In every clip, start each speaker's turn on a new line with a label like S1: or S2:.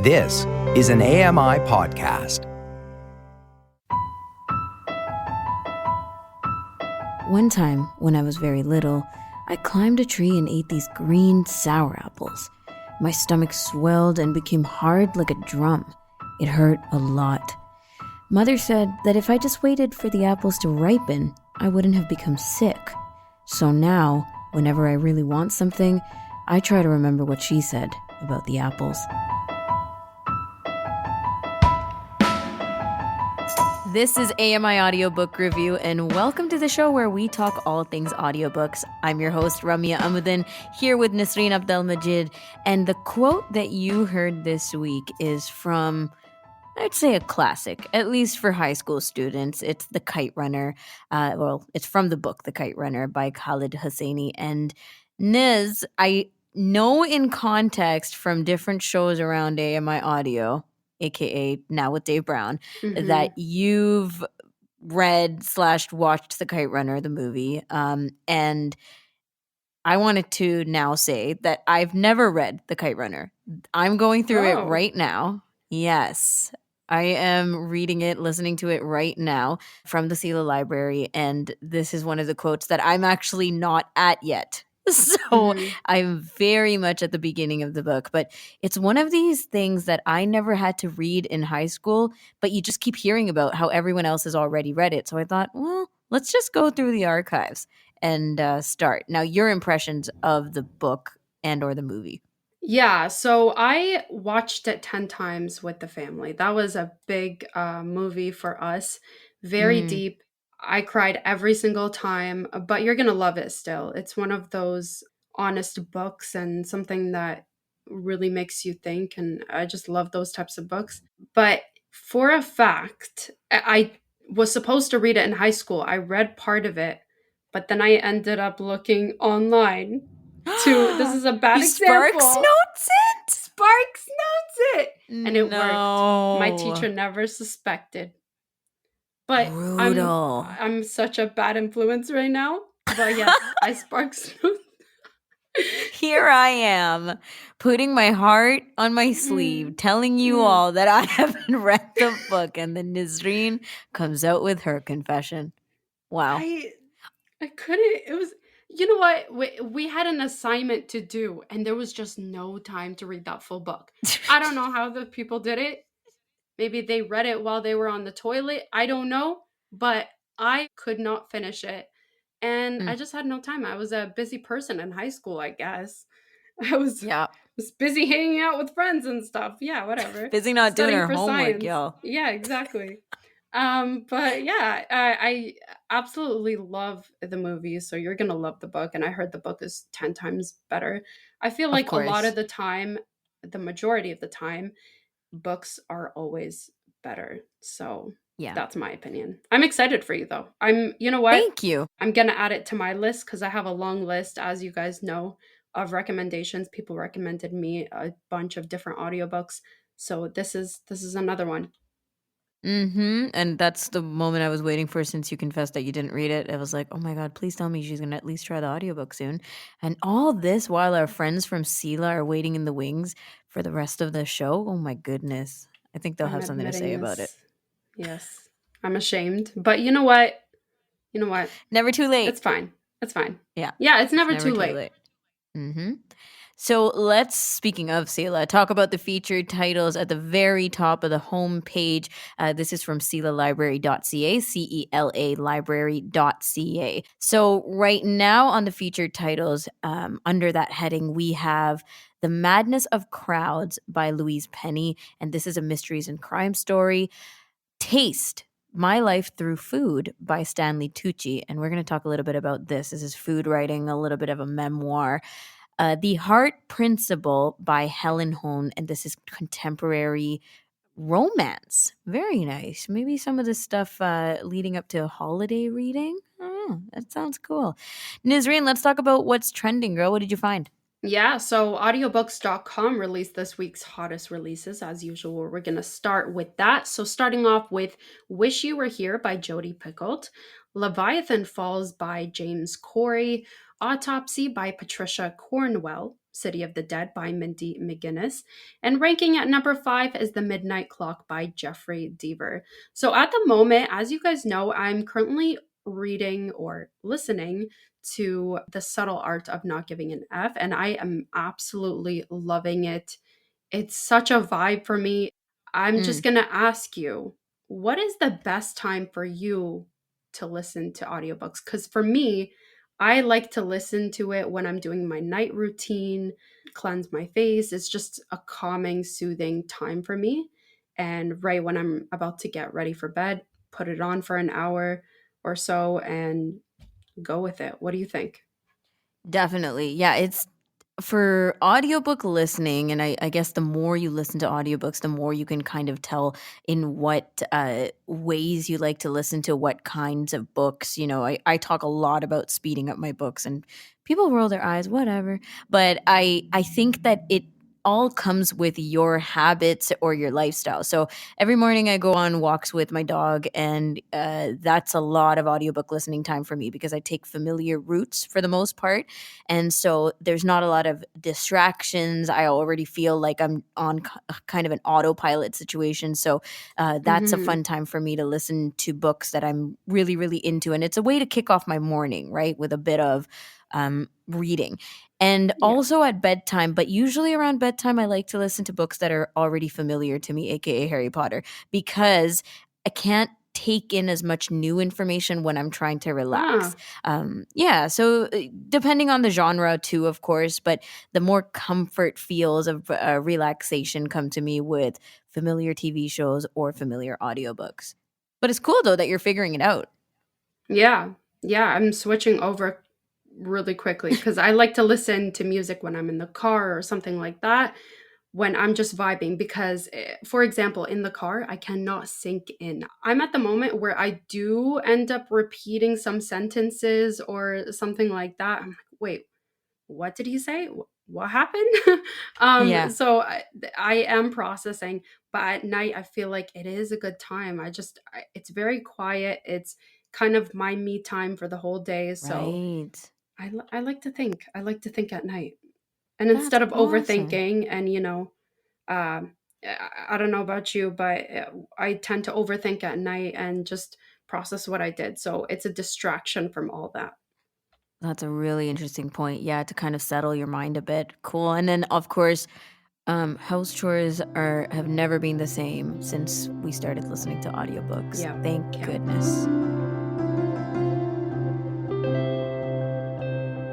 S1: This is an AMI podcast.
S2: One time, when I was very little, I climbed a tree and ate these green sour apples. My stomach swelled and became hard like a drum. It hurt a lot. Mother said that if I just waited for the apples to ripen, I wouldn't have become sick. So now, whenever I really want something, I try to remember what she said about the apples. This is AMI Audiobook Review, and welcome to the show where we talk all things audiobooks. I'm your host, Ramya Amuddin, here with Nisreen Abdelmajid, and the quote that you heard this week is from, I'd say, a classic, at least for high school students. It's The Kite Runner. It's from the book The Kite Runner by Khalid Hosseini. And Niz, I know in context from different shows around AMI Audio, aka Now with Dave Brown, that you've read/watched The Kite Runner, the movie. And I wanted to now say that I've never read The Kite Runner. I'm going through it right now. Yes. I am reading it, listening to it right now from the Sela Library, and this is one of the quotes that I'm actually not at yet. So I'm very much at the beginning of the book, but it's one of these things that I never had to read in high school, but you just keep hearing about how everyone else has already read it. So I thought, well, let's just go through the archives and start. Now, your impressions of the book and or the movie.
S3: Yeah, so I watched it 10 times with the family. That was a big movie for us. Very deep. I cried every single time, but you're going to love it still. It's one of those honest books and something that really makes you think. And I just love those types of books. But for a fact, I was supposed to read it in high school. I read part of it, but then I ended up looking online. This is a bad example.
S2: Sparks notes it?
S3: Sparks notes it. And it worked. My
S2: No.
S3: teacher never suspected. But
S2: Brutal.
S3: I'm such a bad influence right now. But yes, I Sparks notes.
S2: Here I am, putting my heart on my sleeve, telling you all that I haven't read the book, and then Nisreen comes out with her confession. Wow.
S3: I couldn't. It was, you know what? We had an assignment to do, and there was just no time to read that full book. I don't know how the people did it. Maybe they read it while they were on the toilet. I don't know. But I could not finish it. And I just had no time. I was a busy person in high school, I guess. I was busy hanging out with friends and stuff. Yeah, whatever.
S2: Busy not doing
S3: Studying
S2: her
S3: for
S2: homework,
S3: science.
S2: y'all.
S3: Yeah, exactly. But yeah, I absolutely love the movie. So you're going to love the book. And I heard the book is 10 times better. I feel like a lot of the time, the majority of the time, books are always better. So yeah, that's my opinion. I'm excited for you though. You know what?
S2: Thank you.
S3: I'm going to add it to my list because I have a long list, as you guys know, of recommendations. People recommended me a bunch of different audiobooks. So this is another one.
S2: And that's the moment I was waiting for since you confessed that you didn't read it. I was like, oh my God, please tell me she's going to at least try the audiobook soon. And all this while our friends from Sela are waiting in the wings for the rest of the show. Oh my goodness. I think they'll have something to say about it.
S3: Yes. I'm ashamed. But you know what?
S2: Never too late.
S3: It's fine.
S2: Yeah.
S3: Yeah, it's never too late.
S2: So let's, speaking of Sela, talk about the featured titles at the very top of the home page. This is from selalibrary.ca, CELA library.ca. So right now on the featured titles, under that heading, we have The Madness of Crowds by Louise Penny, and this is a mysteries and crime story. Taste, My Life Through Food by Stanley Tucci, and we're going to talk a little bit about this. This is food writing, a little bit of a memoir. The Heart Principle by Helen Hone, and this is contemporary romance. Very nice. Maybe some of the stuff leading up to a holiday reading. Oh, that sounds cool. Nisreen, let's talk about what's trending, girl. What did you find?
S3: Yeah, so audiobooks.com released this week's hottest releases. As usual, we're going to start with that. So starting off with Wish You Were Here by Jodi Picoult, Leviathan Falls by James Corey, Autopsy by Patricia Cornwell, City of the Dead by Mindy McGinnis. And ranking at number 5 is The Midnight Clock by Jeffrey Deaver. So at the moment, as you guys know, I'm currently reading or listening to The Subtle Art of Not Giving an F, and I am absolutely loving it. It's such a vibe for me. I'm just
S2: Mm.
S3: going to ask you, what is the best time for you to listen to audiobooks? Because for me, I like to listen to it when I'm doing my night routine, cleanse my face. It's just a calming, soothing time for me. And right when I'm about to get ready for bed, put it on for an hour or so and go with it. What do you think?
S2: Definitely. Yeah, it's for audiobook listening, and I guess the more you listen to audiobooks, the more you can kind of tell in what ways you like to listen to what kinds of books. I talk a lot about speeding up my books, and people roll their eyes, whatever. But I think that it all comes with your habits or your lifestyle. So every morning I go on walks with my dog, and that's a lot of audiobook listening time for me because I take familiar routes for the most part. And so there's not a lot of distractions. I already feel like I'm on kind of an autopilot situation. So that's a
S3: Mm-hmm.
S2: fun time for me to listen to books that I'm really, really into. And it's a way to kick off my morning, right? With a bit of reading. And
S3: Yeah.
S2: also at bedtime, but usually around bedtime, I like to listen to books that are already familiar to me, AKA Harry Potter, because I can't take in as much new information when I'm trying to relax.
S3: Ah,
S2: Yeah, so depending on the genre too, of course, but the more comfort feels of relaxation come to me with familiar TV shows or familiar audiobooks. But it's cool though that you're figuring it out.
S3: yeah. Yeah. I'm switching over really quickly because I like to listen to music when I'm in the car or something like that, when I'm just vibing. Because, for example, in the car, I cannot sink in. I'm at the moment where I do end up repeating some sentences or something like that. I'm like, wait, what did he say? What happened?
S2: Yeah,
S3: So I am processing, but at night I feel like it is a good time. It's very quiet. It's kind of my me time for the whole day. So
S2: right.
S3: I like to think. I like to think at night, and
S2: That's
S3: instead of
S2: awesome.
S3: overthinking, and I don't know about you, but I tend to overthink at night and just process what I did. So it's a distraction from all that.
S2: That's a really interesting point. Yeah, to kind of settle your mind a bit. Cool. And then of course, house chores are have never been the same since we started listening to audiobooks.
S3: Yeah.
S2: Thank
S3: Yeah.
S2: goodness.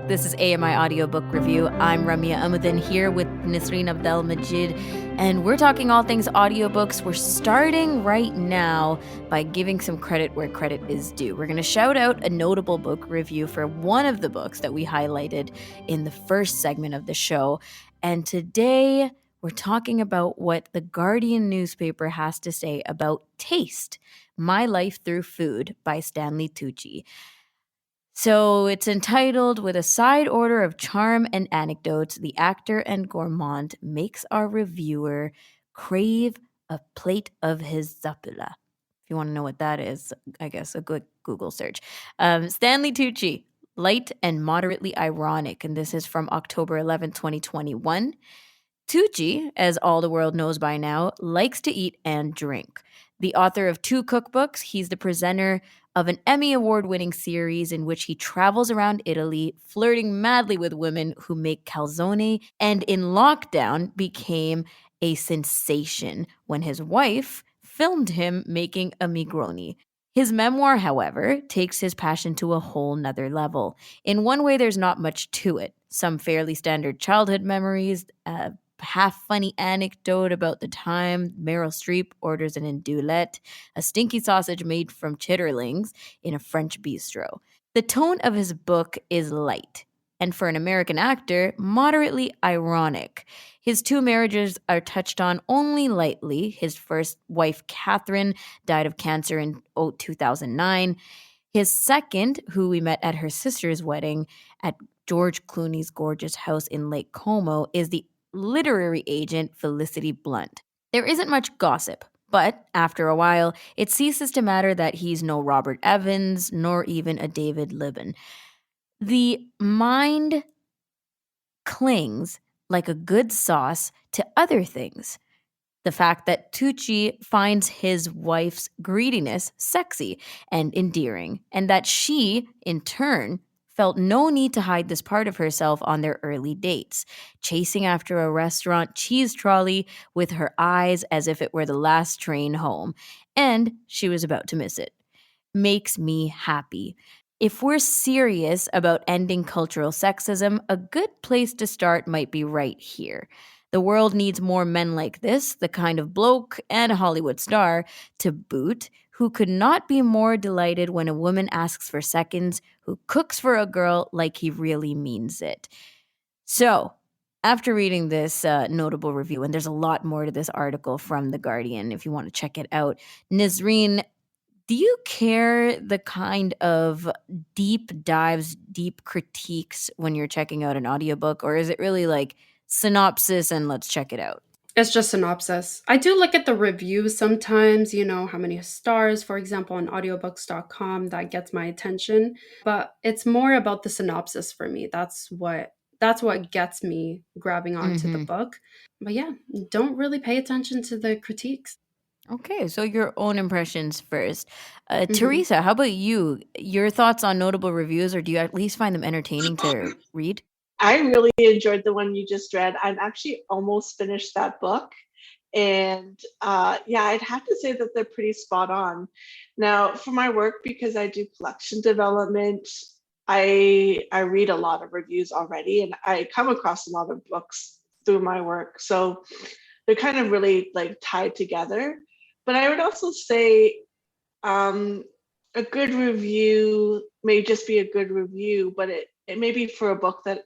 S2: This is AMI Audiobook Review. I'm Ramia Amuddin here with Nisreen Abdel Majid, and we're talking all things audiobooks. We're starting right now by giving some credit where credit is due. We're going to shout out a notable book review for one of the books that we highlighted in the first segment of the show. And today we're talking about what the Guardian newspaper has to say about Taste, My Life Through Food by Stanley Tucci. So it's entitled With a Side Order of Charm and Anecdotes, the actor and gourmand makes our reviewer crave a plate of his zapula. If you want to know what that is, I guess a good Google search. Stanley Tucci, light and moderately ironic, and this is from October 11, 2021. Tucci, as all the world knows by now, likes to eat and drink. The author of 2 cookbooks, he's the presenter of an Emmy Award winning series in which he travels around Italy, flirting madly with women who make calzone, and in lockdown became a sensation when his wife filmed him making a migroni. His memoir, however, takes his passion to a whole nother level. In one way, there's not much to it. Some fairly standard childhood memories, half funny anecdote about the time Meryl Streep orders an indulette, a stinky sausage made from chitterlings in a French bistro. The tone of his book is light, and for an American actor, moderately ironic. His 2 marriages are touched on only lightly. His first wife, Catherine, died of cancer in 2009. His second, who we met at her sister's wedding at George Clooney's gorgeous house in Lake Como, is the literary agent Felicity Blunt. There isn't much gossip, but after a while, it ceases to matter that he's no Robert Evans, nor even a David Libin. The mind clings like a good sauce to other things. The fact that Tucci finds his wife's greediness sexy and endearing, and that she, in turn, felt no need to hide this part of herself on their early dates, chasing after a restaurant cheese trolley with her eyes as if it were the last train home, and she was about to miss it. Makes me happy. If we're serious about ending cultural sexism, a good place to start might be right here. The world needs more men like this, the kind of bloke and a Hollywood star, to boot, who could not be more delighted when a woman asks for seconds, who cooks for a girl like he really means it. So, after reading this notable review, and there's a lot more to this article from The Guardian if you want to check it out, Nazreen, do you care the kind of deep dives, deep critiques when you're checking out an audiobook, or is it really like synopsis and let's check it out?
S3: It's just synopsis. I do look at the reviews sometimes, how many stars, for example, on audiobooks.com, that gets my attention, but it's more about the synopsis for me. That's what gets me grabbing onto the book. But yeah, don't really pay attention to the critiques.
S2: Okay, so your own impressions first.
S3: Mhm.
S2: Theresa, how about you? Your thoughts on notable reviews, or do you at least find them entertaining to read?
S4: I really enjoyed the one you just read. I'm actually almost finished that book. And yeah, I'd have to say that they're pretty spot on. Now, for my work, because I do collection development, I read a lot of reviews already, and I come across a lot of books through my work. So they're kind of really like tied together. But I would also say a good review may just be a good review, but it may be for a book that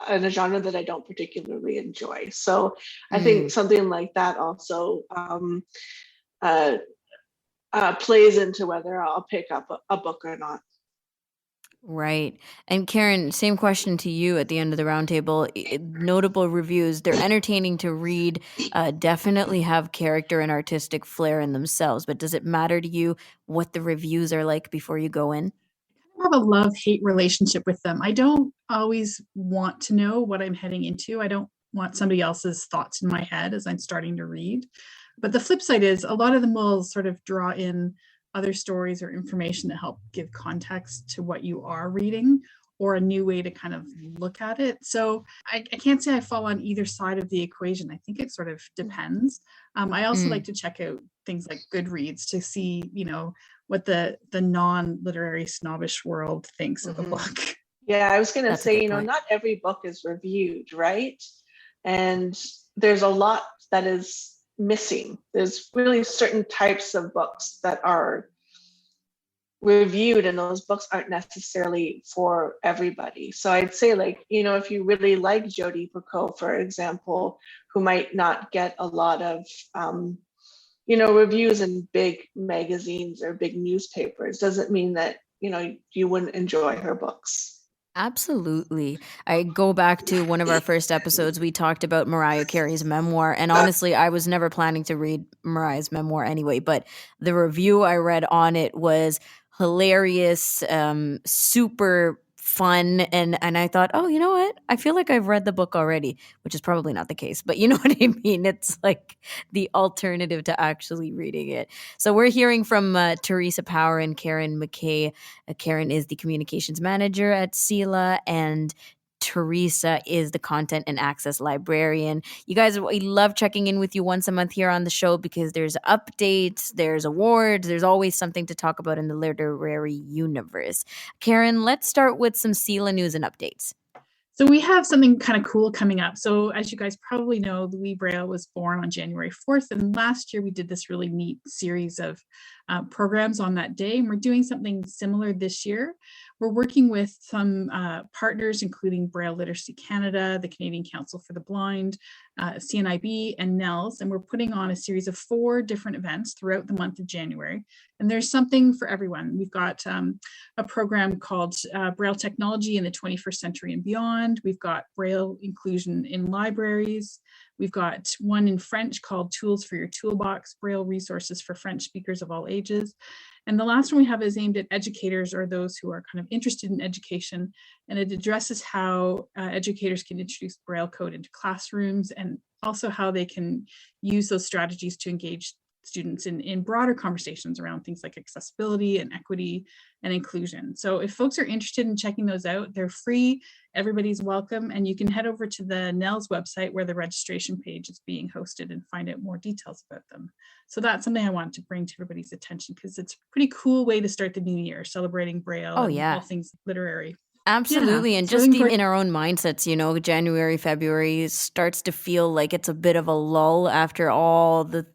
S4: in a genre that I don't particularly enjoy. So I think something like that also plays into whether I'll pick up a book or not.
S2: Right. And Karen, same question to you at the end of the roundtable. Notable reviews, they're entertaining to read, definitely have character and artistic flair in themselves. But does it matter to you what the reviews are like before you go in?
S5: I have a love-hate relationship with them. I don't always want to know what I'm heading into. I don't want somebody else's thoughts in my head as I'm starting to read. But the flip side is a lot of them will sort of draw in other stories or information that help give context to what you are reading or a new way to kind of look at it. So I can't say I fall on either side of the equation. I think it sort of depends. I also like to check out things like Goodreads to see, what the non-literary snobbish world thinks of the book.
S4: Yeah, I was going to
S2: That's a
S4: say,
S2: good point.
S4: not every book is reviewed, right? And there's a lot that is missing. There's really certain types of books that are reviewed, and those books aren't necessarily for everybody. So I'd say, like, if you really like Jodi Picoult, for example, who might not get a lot of reviews in big magazines or big newspapers, doesn't mean that you wouldn't enjoy her books.
S2: Absolutely. I go back to one of our first episodes. We talked about Mariah Carey's memoir. And honestly, I was never planning to read Mariah's memoir anyway, but the review I read on it was hilarious, super fun. And I thought, oh, you know what? I feel like I've read the book already, which is probably not the case. But you know what I mean? It's like the alternative to actually reading it. So we're hearing from Theresa Power and Karen McKay. Karen is the communications manager at CELA, and Theresa is the content and access librarian. You guys, we love checking in with you once a month here on the show because there's updates, there's awards, there's always something to talk about in the literary universe. Karen, let's start with some CELA news and updates.
S5: So we have something kind of cool coming up. So as you guys probably know, Louis Braille was born on January 4th. And last year we did this really neat series of programs on that day. And we're doing something similar this year. We're working with some partners, including Braille Literacy Canada, the Canadian Council for the Blind, CNIB, and NELS. And we're putting on a series of 4 different events throughout the month of January. And there's something for everyone. We've got a program called Braille Technology in the 21st Century and Beyond. We've got Braille Inclusion in Libraries. We've got one in French called Tools for Your Toolbox, Braille Resources for French Speakers of All Ages. And the last one we have is aimed at educators or those who are kind of interested in education. And it addresses how educators can introduce Braille code into classrooms, and also how they can use those strategies to engage students in broader conversations around things like accessibility and equity and inclusion. So if folks are interested in checking those out, they're free, everybody's welcome, and you can head over to the NELS website where the registration page is being hosted and find out more details about them. So that's something I wanted to bring to everybody's attention, because it's a pretty cool way to start the new year, celebrating Braille and all things literary.
S2: Absolutely.
S5: Yeah,
S2: And
S5: so
S2: just
S5: looking
S2: even
S5: forward-
S2: in our own mindsets, January, February starts to feel like it's a bit of a lull after all the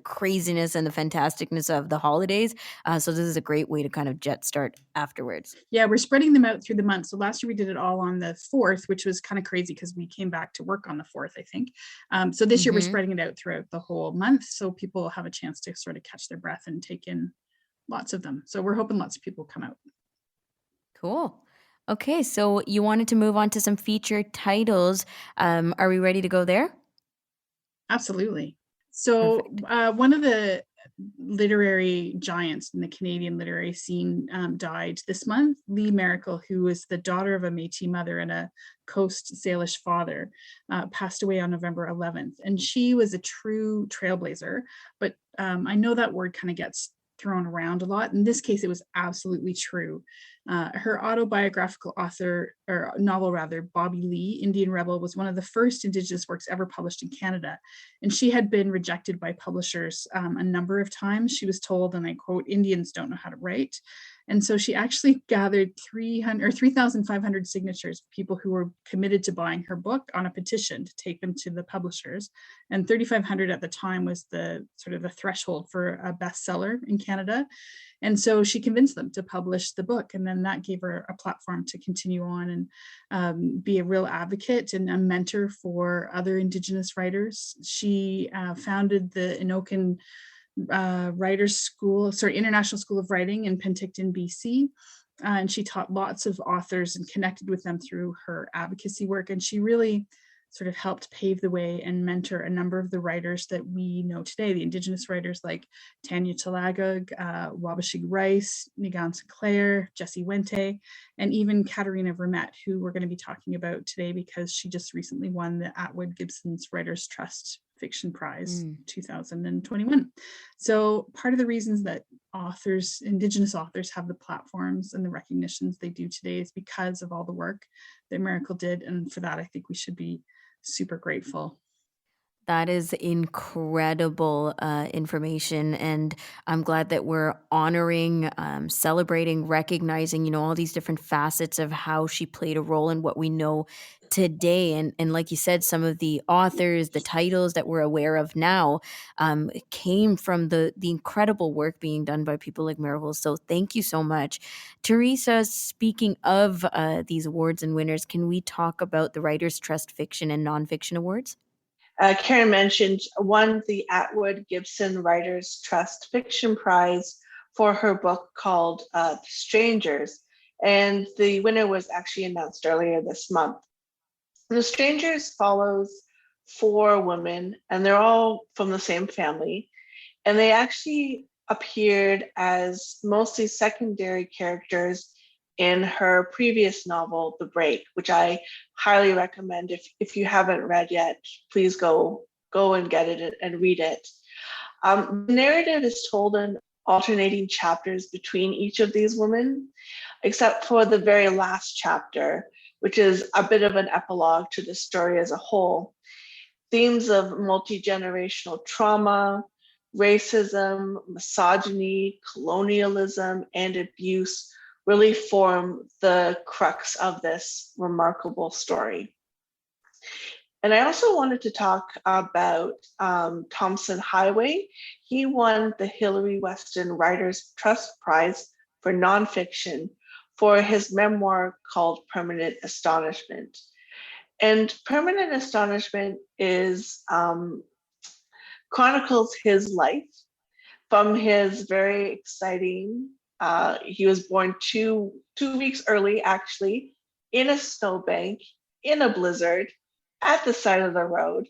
S2: craziness and the fantasticness of the holidays. So this is a great way to kind of jet start afterwards.
S5: Yeah, we're spreading them out through the month. So last year we did it all on the 4th, which was kind of crazy because we came back to work on the 4th, I think. So this year we're spreading it out throughout the whole month, so people will have a chance to sort of catch their breath and take in lots of them. So we're hoping lots of people come out.
S2: Cool. Okay, so you wanted to move on to some featured titles. Are we ready to go there?
S5: Absolutely. So one of the literary giants in the Canadian literary scene died this month. Lee Maracle, who was the daughter of a Métis mother and a Coast Salish father, passed away on November 11th. And she was a true trailblazer, but I know that word kind of gets thrown around a lot. In this case, it was absolutely true. Her autobiographical novel, Bobby Lee, Indian Rebel, was one of the first Indigenous works ever published in Canada. And she had been rejected by publishers a number of times. She was told, and I quote, "Indians don't know how to write." And so she actually gathered 3,500 signatures of people who were committed to buying her book on a petition to take them to the publishers. And 3,500 at the time was the sort of the threshold for a bestseller in Canada. And so she convinced them to publish the book. And then that gave her a platform to continue on and be a real advocate and a mentor for other Indigenous writers. She founded the Inokan International School of Writing in Penticton, BC. And she taught lots of authors and connected with them through her advocacy work. And she really sort of helped pave the way and mentor a number of the writers that we know today, the Indigenous writers like Tanya Talagog, Wabashig Rice, Nigan Sinclair, Jessie Wente, and even Katarina Vermette, who we're going to be talking about today because she just recently won the Atwood Gibson's Writers' Trust Fiction Prize 2021. So part of the reasons that Indigenous authors have the platforms and the recognitions they do today is because of all the work that Miracle did. And for that, I think we should be super grateful.
S2: That is incredible information. And I'm glad that we're honoring, celebrating, recognizing, all these different facets of how she played a role in what we know today. And like you said, some of the authors, the titles that we're aware of now came from the incredible work being done by people like Miracle. So thank you so much. Theresa, speaking of these awards and winners, can we talk about the Writers' Trust Fiction and Nonfiction Awards?
S4: Karen mentioned won the Atwood Gibson Writers' Trust Fiction Prize for her book called Strangers, and the winner was actually announced earlier this month. The Strangers follows 4 women, and they're all from the same family, and they actually appeared as mostly secondary characters in her previous novel, The Break, which I highly recommend. If you haven't read yet, please go and get it and read it. The narrative is told in alternating chapters between each of these women, except for the very last chapter, which is a bit of an epilogue to the story as a whole. Themes of multi-generational trauma, racism, misogyny, colonialism, and abuse really form the crux of this remarkable story. And I also wanted to talk about Thompson Highway. He won the Hillary Weston Writers' Trust Prize for nonfiction for his memoir called Permanent Astonishment. And Permanent Astonishment chronicles his life from his very exciting, he was born two weeks early, actually, in a snowbank, in a blizzard, at the side of the road,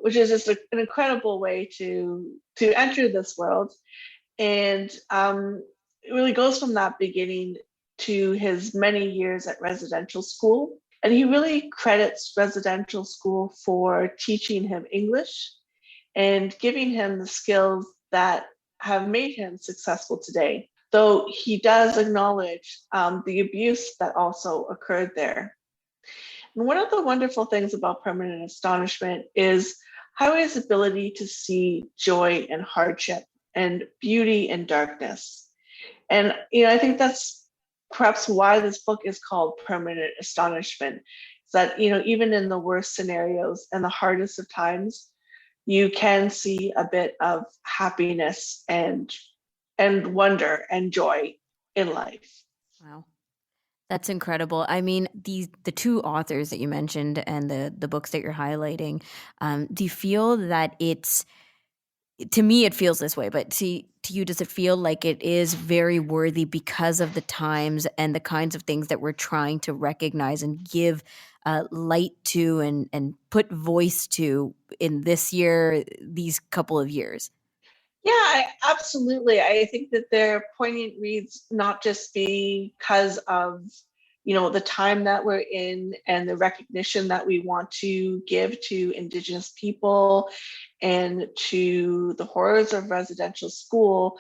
S4: which is just an incredible way to enter this world. And it really goes from that beginning to his many years at residential school. And he really credits residential school for teaching him English and giving him the skills that have made him successful today, though he does acknowledge the abuse that also occurred there. And one of the wonderful things about Permanent Astonishment is Highway's ability to see joy in hardship and beauty in darkness. And I think that's perhaps why this book is called Permanent Astonishment, is that even in the worst scenarios and the hardest of times, you can see a bit of happiness and wonder and joy in life.
S2: Wow. That's incredible. I mean, the two authors that you mentioned and the books that you're highlighting, do you feel that to me, it feels this way, but to you, does it feel like it is very worthy because of the times and the kinds of things that we're trying to recognize and give light to and put voice to in this year, these couple of years?
S4: Yeah, absolutely. I think that they're poignant reads, not just because of the time that we're in and the recognition that we want to give to Indigenous people and to the horrors of residential school.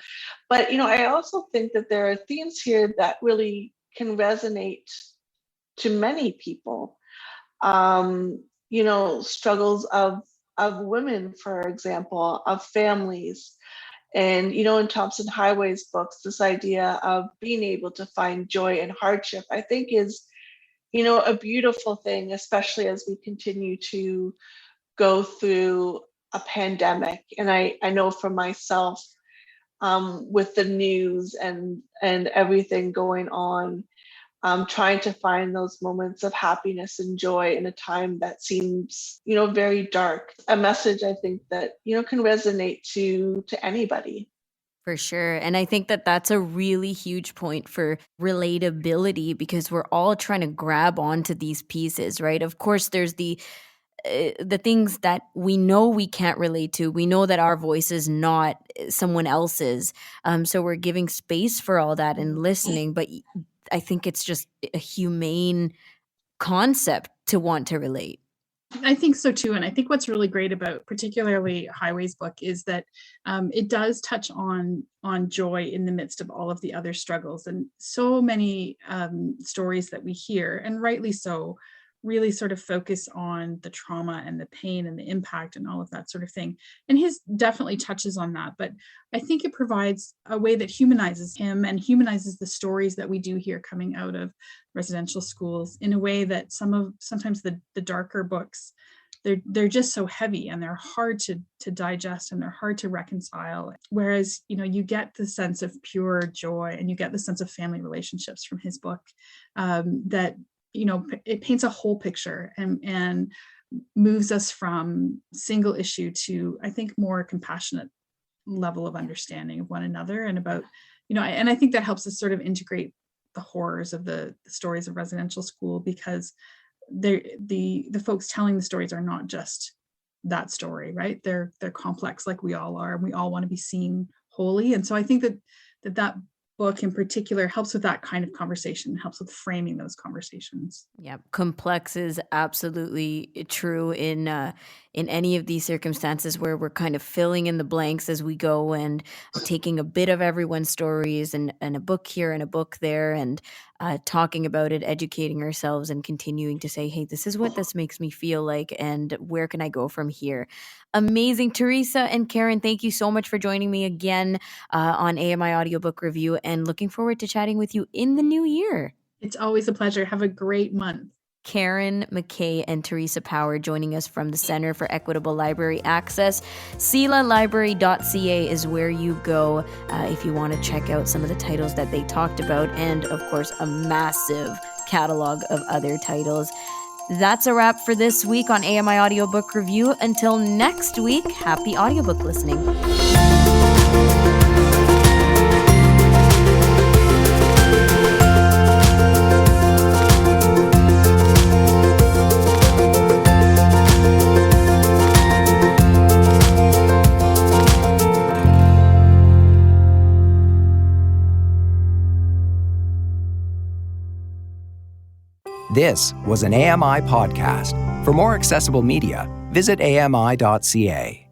S4: But, I also think that there are themes here that really can resonate to many people. Struggles of women, for example, of families. And, in Thompson Highway's books, this idea of being able to find joy in hardship, I think is, a beautiful thing, especially as we continue to go through a pandemic. And I know for myself, with the news and everything going on, trying to find those moments of happiness and joy in a time that seems, very dark. A message I think that, can resonate to anybody.
S2: For sure. And I think that that's a really huge point for relatability, because we're all trying to grab onto these pieces, right? Of course, there's the things that we know we can't relate to. We know that our voice is not someone else's. So we're giving space for all that and listening. But I think it's just a humane concept to want to relate.
S5: I think so too. And I think what's really great about particularly Highway's book is that it does touch on joy in the midst of all of the other struggles. And so many stories that we hear, and rightly so, really sort of focus on the trauma and the pain and the impact and all of that sort of thing. And his definitely touches on that. But I think it provides a way that humanizes him and humanizes the stories that we do hear coming out of residential schools in a way that sometimes the darker books, they're just so heavy and they're hard to digest and they're hard to reconcile. Whereas, you get the sense of pure joy and you get the sense of family relationships from his book that it paints a whole picture and moves us from single issue to, I think, more compassionate level of understanding of one another and about, and I think that helps us sort of integrate the horrors of the stories of residential school, because the folks telling the stories are not just that story, right? They're complex like we all are, and we all want to be seen wholly. And so I think that book in particular helps with that kind of conversation, helps with framing those conversations.
S2: Yeah, complex is absolutely true in any of these circumstances where we're kind of filling in the blanks as we go and taking a bit of everyone's stories and a book here and a book there and talking about it, educating ourselves and continuing to say, hey, this is what this makes me feel like and where can I go from here? Amazing. Theresa and Karen, thank you so much for joining me again on AMI Audiobook Review, and looking forward to chatting with you in the new year.
S5: It's always a pleasure. Have a great month.
S2: Karen, McKay, and Theresa Power joining us from the Center for Equitable Library Access. SelaLibrary.ca is where you go if you want to check out some of the titles that they talked about, and of course a massive catalog of other titles. That's a wrap for this week on AMI Audiobook Review. Until next week, happy audiobook listening.
S1: This was an AMI podcast. For more accessible media, visit ami.ca.